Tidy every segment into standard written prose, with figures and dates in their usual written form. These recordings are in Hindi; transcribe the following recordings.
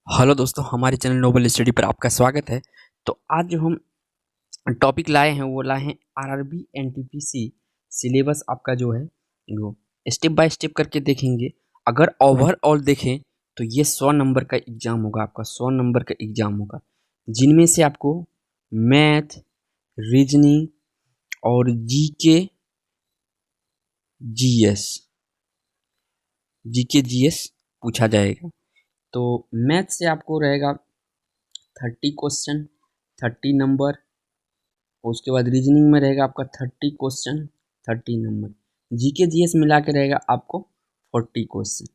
हेलो दोस्तों, हमारे चैनल नोबल स्टडी पर आपका स्वागत है। तो आज जो हम टॉपिक लाए हैं वो लाए हैं आरआरबी एनटीपीसी सिलेबस। आपका जो है वो स्टेप बाय स्टेप करके देखेंगे। अगर ओवरऑल देखें तो ये 100 नंबर का एग्जाम होगा, आपका 100 नंबर का एग्जाम होगा, जिनमें से आपको मैथ, रीजनिंग और जीके जीएस जीके जीएस पूछा जाएगा। तो मैथ से आपको रहेगा 30 क्वेश्चन, 30 नंबर। उसके बाद रीजनिंग में रहेगा आपका 30 क्वेश्चन, 30 नंबर। जीके जीएस मिला के रहेगा आपको 40 क्वेश्चन।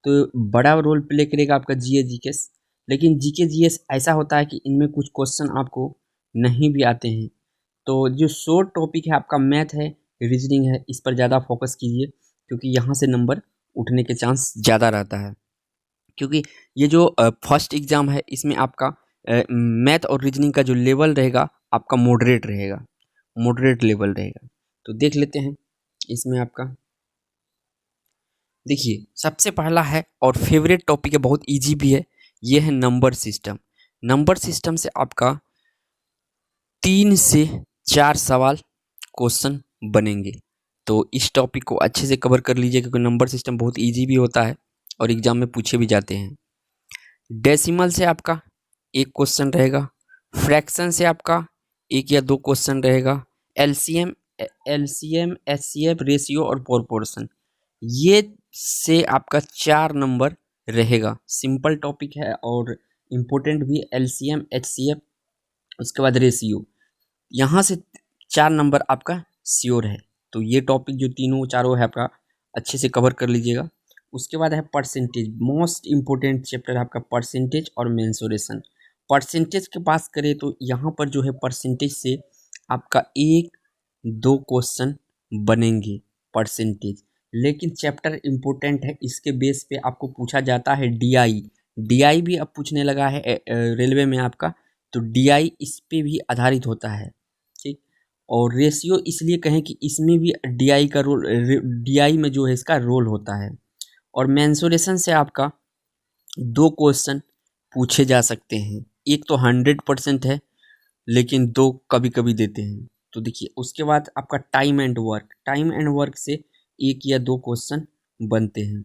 तो बड़ा रोल प्ले करेगा आपका जीए जीकेस। लेकिन जीके जीएस ऐसा होता है कि इनमें कुछ क्वेश्चन आपको नहीं भी आते हैं। तो जो शॉर्ट टॉपिक है आपका मैथ है, रीजनिंग है, इस पर ज़्यादा फोकस कीजिए, क्योंकि यहाँ से नंबर उठने के चांस ज़्यादा रहता है। क्योंकि ये जो फर्स्ट एग्ज़ाम है इसमें आपका मैथ और रीजनिंग का जो लेवल रहेगा आपका मॉडरेट रहेगा, मॉडरेट लेवल रहेगा। तो देख लेते हैं इसमें आपका। देखिए, सबसे पहला है और फेवरेट टॉपिक है, बहुत इजी भी है, ये है नंबर सिस्टम। नंबर सिस्टम से आपका 3 से 4 सवाल क्वेश्चन बनेंगे। तो इस टॉपिक को अच्छे से कवर कर लीजिए, क्योंकि नंबर सिस्टम बहुत इजी भी होता है और एग्जाम में पूछे भी जाते हैं। डेसिमल से आपका एक क्वेश्चन रहेगा। फ्रैक्शन से आपका एक या दो क्वेश्चन रहेगा। एलसीएम, एलसीएम, एचसीएफ, रेशियो और प्रोपोर्शन, ये से आपका 4 नंबर रहेगा। सिंपल टॉपिक है और इम्पोर्टेंट भी। एलसीएम, एचसीएफ, उसके बाद रेशियो, यहाँ से 4 नंबर आपका श्योर है। तो ये टॉपिक जो तीनों चारों है आपका अच्छे से कवर कर लीजिएगा। उसके बाद है परसेंटेज, मोस्ट इम्पोर्टेंट चैप्टर है आपका परसेंटेज और मेंसुरेशन। परसेंटेज के पास करें तो यहाँ पर जो है परसेंटेज से आपका एक दो क्वेश्चन बनेंगे परसेंटेज। लेकिन चैप्टर इम्पोर्टेंट है, इसके बेस पे आपको पूछा जाता है डीआई। डीआई भी अब पूछने लगा है रेलवे में आपका। तो डीआई इस पे भी आधारित होता है, ठीक। और रेशियो इसलिए कहें कि इसमें भी डीआई का रोल, डीआई में जो है इसका रोल होता है। और मेंसुरेशन से आपका दो क्वेश्चन पूछे जा सकते हैं। एक तो 100% है, लेकिन दो कभी कभी देते हैं। तो देखिए, उसके बाद आपका time and work, time and work से एक या दो क्वेश्चन बनते हैं।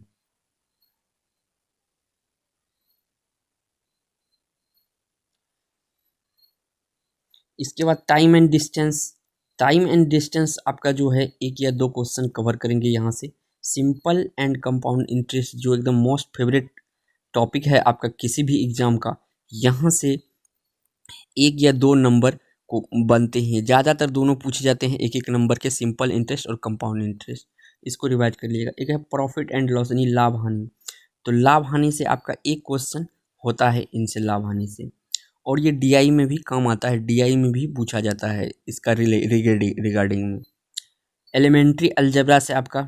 इसके बाद time and distance, time and distance आपका जो है एक या दो क्वेश्चन कवर करेंगे यहाँ से। सिंपल एंड कंपाउंड इंटरेस्ट, जो एकदम मोस्ट फेवरेट टॉपिक है आपका किसी भी एग्जाम का, यहाँ से एक या दो नंबर को बनते हैं। ज़्यादातर दोनों पूछे जाते हैं एक एक नंबर के, सिंपल इंटरेस्ट और कंपाउंड इंटरेस्ट। इसको रिवाइज कर लीजिएगा। एक है प्रॉफिट एंड लॉस, यानी लाभ हानि। तो लाभ हानि से आपका एक क्वेश्चन होता है इनसे, लाभ हानि से। और ये डीआई में भी काम आता है, डीआई में भी पूछा जाता है इसका रिगार्डिंग में। एलिमेंट्री अलजेब्रा से आपका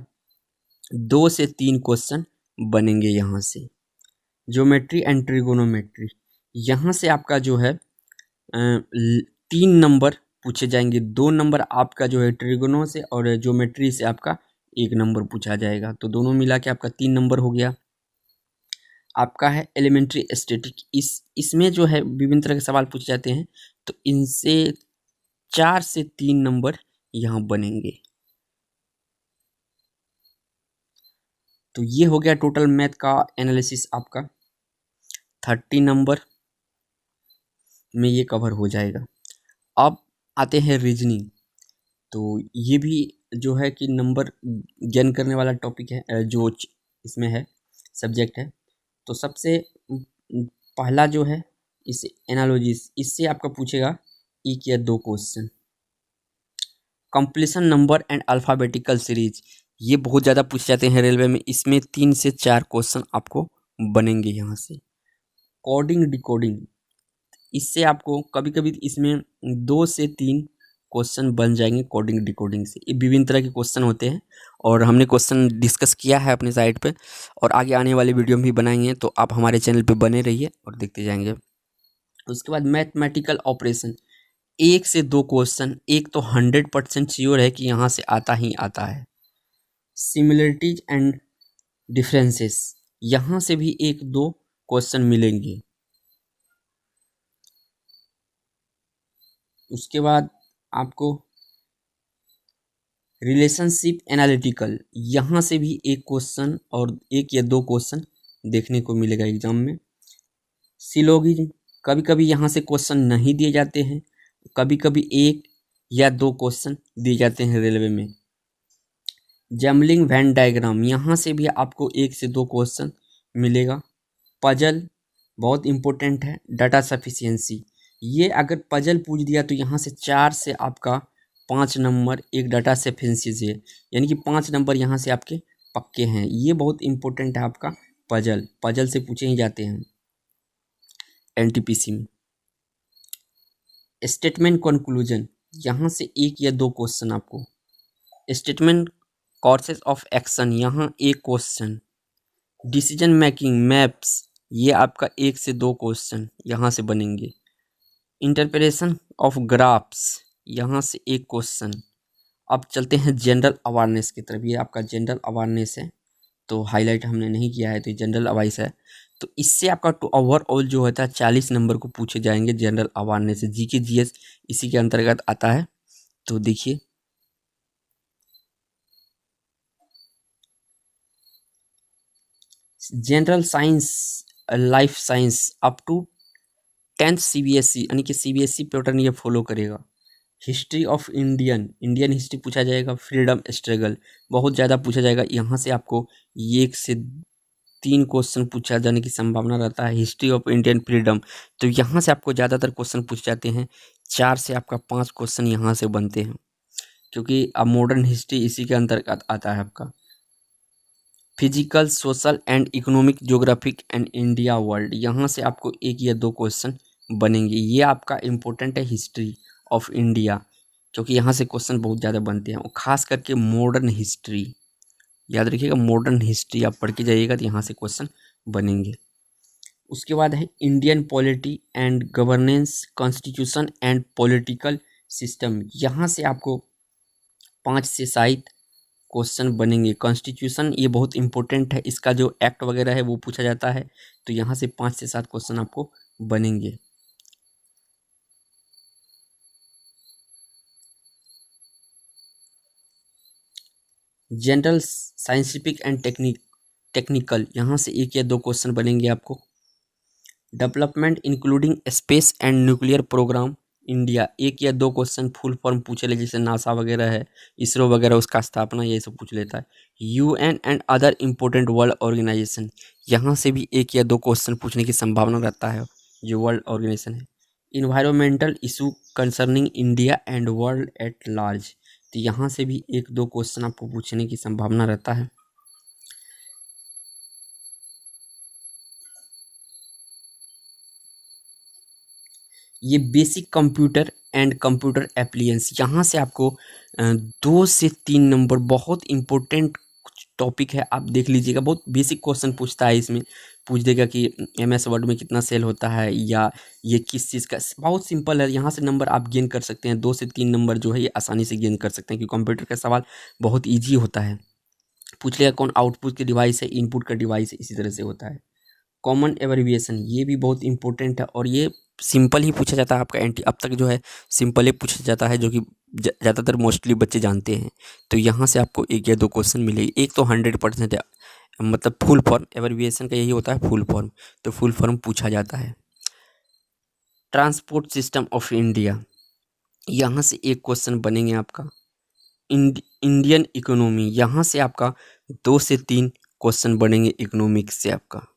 2 से 3 क्वेश्चन बनेंगे यहाँ से। ज्योमेट्री एंड ट्रिगोनोमेट्री, यहाँ से आपका जो है 3 नंबर पूछे जाएंगे। 2 नंबर आपका जो है ट्रिगोनो से, और ज्योमेट्री से आपका 1 नंबर पूछा जाएगा। तो दोनों मिला के आपका 3 नंबर हो गया। आपका है एलिमेंट्री स्टैटिक, इसमें जो है विभिन्न तरह के सवाल पूछे जाते हैं। तो इनसे 4 से 3 नंबर यहाँ बनेंगे। तो ये हो गया टोटल मैथ का एनालिसिस आपका। 30 नंबर में ये कवर हो जाएगा। अब आते हैं रीजनिंग। तो ये भी जो है कि नंबर गेन करने वाला टॉपिक है, जो इसमें है, सब्जेक्ट है। तो सबसे पहला जो है इस एनालॉजीज, इससे आपका पूछेगा एक या दो question. Completion number and alphabetical series, ये बहुत ज़्यादा पूछे जाते हैं रेलवे में। इसमें 3 से 4 क्वेश्चन आपको बनेंगे यहाँ से। कोडिंग डिकोडिंग, इससे आपको कभी कभी इसमें 2 से 3 क्वेश्चन बन जाएंगे कोडिंग डिकोडिंग से। ये विभिन्न तरह के क्वेश्चन होते हैं और हमने क्वेश्चन डिस्कस किया है अपने साइट पे, और आगे आने वाले वीडियो में भी बनाएंगे। तो आप हमारे चैनल पे बने रहिए और देखते जाएंगे। उसके बाद मैथमेटिकल ऑपरेशन, 1 से 2 क्वेश्चन, एक तो 100% श्योर है कि यहाँ से आता ही आता है। सिमिलरिटीज एंड डिफरेंसेस, यहाँ से भी एक दो क्वेश्चन मिलेंगे। उसके बाद आपको रिलेशनशिप एनालिटिकल, यहाँ से भी एक क्वेश्चन और एक या दो क्वेश्चन देखने को मिलेगा एग्जाम में। सिलोगिज्म, कभी कभी यहाँ से क्वेश्चन नहीं दिए जाते हैं, कभी कभी एक या दो क्वेश्चन दिए जाते हैं रेलवे में। जैमलिंग वेन डायग्राम, यहाँ से भी आपको एक से दो क्वेश्चन मिलेगा। पजल बहुत इंपॉर्टेंट है। डाटा सफिशिएंसी, ये अगर पजल पूछ दिया तो यहाँ से 4 से आपका 5 नंबर एक डाटा सफिशिएंसी से, यानी कि 5 नंबर यहाँ से आपके पक्के हैं। ये बहुत इंपॉर्टेंट है आपका पजल से पूछे ही जाते हैं एनटीपीसी में। स्टेटमेंट कंक्लूजन, यहाँ से एक या दो क्वेश्चन आपको। स्टेटमेंट कोर्सेज ऑफ एक्शन, यहाँ एक क्वेश्चन। डिसीजन मेकिंग मैप्स, ये आपका एक से दो क्वेश्चन यहाँ से बनेंगे। इंटरप्रिटेशन ऑफ ग्राफ्स, यहाँ से एक क्वेश्चन। अब चलते हैं जनरल अवेयरनेस की तरफ। ये आपका जनरल अवेयरनेस है, तो हाईलाइट हमने नहीं किया है, तो ये जनरल अवाइस है। तो इससे आपका ओवरऑल जो होता है 40 नंबर को पूछे जाएंगे जनरल अवेयरनेस से। जीके जीएस इसी के अंतर्गत आता है। तो देखिए general science, life science up to 10th CBSE, यानी कि सीबीएसई पैटर्न ये फॉलो करेगा। हिस्ट्री ऑफ इंडियन हिस्ट्री पूछा जाएगा। फ्रीडम स्ट्रगल बहुत ज़्यादा पूछा जाएगा, यहाँ से आपको एक से 3 क्वेश्चन पूछा जाने की संभावना रहता है। हिस्ट्री ऑफ इंडियन फ्रीडम, तो यहाँ से आपको ज़्यादातर क्वेश्चन पूछ जाते हैं। 4 से आपका 5 क्वेश्चन यहाँ से बनते हैं, क्योंकि अब मॉडर्न हिस्ट्री इसी के अंतर्गत आता है आपका। Physical, social and economic, geographic and India world, यहाँ से आपको एक या दो क्वेश्चन बनेंगे। ये आपका इम्पोर्टेंट है हिस्ट्री ऑफ इंडिया, क्योंकि यहाँ से क्वेश्चन बहुत ज़्यादा बनते हैं, और ख़ास करके मॉडर्न हिस्ट्री। याद रखिएगा मॉडर्न हिस्ट्री आप पढ़ के जाइएगा तो यहाँ से क्वेश्चन बनेंगे। उसके बाद है Indian polity and governance, constitution and political system, यहाँ से आपको 5 से 7 क्वेश्चन बनेंगे। कॉन्स्टिट्यूशन ये बहुत इंपॉर्टेंट है, इसका जो एक्ट वगैरह है वो पूछा जाता है, तो यहाँ से 5 से 7 क्वेश्चन आपको बनेंगे। जनरल साइंटिफिक एंड टेक्निकल, यहाँ से एक या दो क्वेश्चन बनेंगे आपको। Development including space and nuclear program India, एक या दो क्वेश्चन फुल फॉर्म पूछे ले, जैसे नासा वगैरह है, इसरो वगैरह, उसका स्थापना, ये सब पूछ लेता है। UN and other important world organisation, यहाँ से भी एक या दो क्वेश्चन पूछने की संभावना रहता है, जो वर्ल्ड ऑर्गेनाइजेशन है। Environmental issue concerning India and world at large, तो यहाँ से भी एक दो क्वेश्चन आपको पूछने की संभावना रहता है। ये basic computer and computer appliances, यहाँ से आपको 2 से 3 नंबर, बहुत इंपॉर्टेंट टॉपिक है, आप देख लीजिएगा। बहुत बेसिक क्वेश्चन पूछता है, इसमें पूछ देगा कि MS वर्ड में कितना सेल होता है, या ये किस चीज़ का। बहुत सिंपल है, यहाँ से नंबर आप गेन कर सकते हैं। 2 से 3 नंबर जो है ये आसानी से गेन कर सकते हैं, क्योंकि कंप्यूटर का सवाल बहुत ईजी होता है। पूछ लेगा कौन आउटपुट के डिवाइस है, इनपुट का डिवाइस है, इसी तरह से होता है। कॉमन एब्रिविएशन, ये भी बहुत इंपॉर्टेंट है, और ये सिंपल ही पूछा जाता है आपका अब तक जो है सिंपल ही पूछा जाता है, जो कि ज़्यादातर मोस्टली बच्चे जानते हैं। तो यहाँ से आपको एक या दो क्वेश्चन मिलेगी। एक तो 100% है, मतलब फुल फॉर्म, एब्रिविएशन का यही होता है फुल फॉर्म, तो फुल फॉर्म पूछा जाता है। ट्रांसपोर्ट सिस्टम ऑफ इंडिया, यहाँ से एक क्वेश्चन बनेंगे आपका। इंडियन इकोनॉमी, यहाँ से आपका 2 से 3 क्वेश्चन बनेंगे इकोनॉमिक्स से आपका।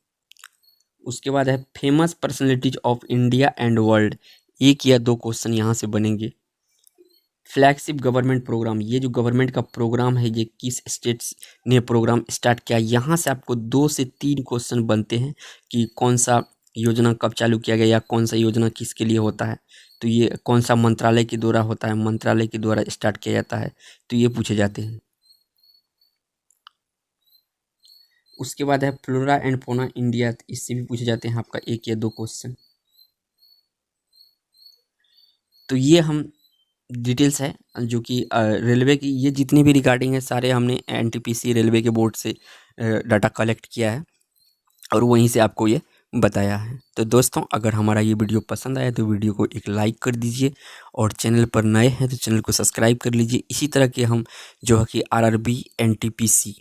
उसके बाद है famous personalities of India and world, एक या दो क्वेश्चन यहाँ से बनेंगे। फ्लैगशिप गवर्नमेंट प्रोग्राम, ये जो गवर्नमेंट का प्रोग्राम है, ये किस स्टेट्स ने प्रोग्राम स्टार्ट किया, यहाँ से आपको 2 से 3 क्वेश्चन बनते हैं कि कौन सा योजना कब चालू किया गया, या कौन सा योजना किसके लिए होता है, तो ये कौन सा मंत्रालय के द्वारा होता है, मंत्रालय के द्वारा स्टार्ट किया जाता है, तो ये पूछे जाते हैं। उसके बाद है फ्लोरा एंड फौना इंडिया, इससे भी पूछे जाते हैं आपका एक या दो क्वेश्चन। तो ये हम डिटेल्स है जो कि रेलवे की, ये जितनी भी रिगार्डिंग है सारे हमने NTPC रेलवे के बोर्ड से डाटा कलेक्ट किया है, और वहीं से आपको ये बताया है। तो दोस्तों, अगर हमारा ये वीडियो पसंद आया तो वीडियो को एक लाइक कर दीजिए, और चैनल पर नए हैं तो चैनल को सब्सक्राइब कर लीजिए। इसी तरह के हम जो है कि आरआरबी एनटीपीसी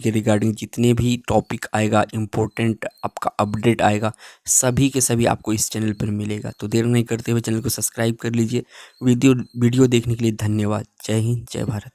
के रिगार्डिंग जितने भी टॉपिक आएगा, इम्पोर्टेंट आपका अपडेट आएगा, सभी के सभी आपको इस चैनल पर मिलेगा। तो देर नहीं करते हुए चैनल को सब्सक्राइब कर लीजिए। वीडियो देखने के लिए धन्यवाद। जय हिंद, जय भारत।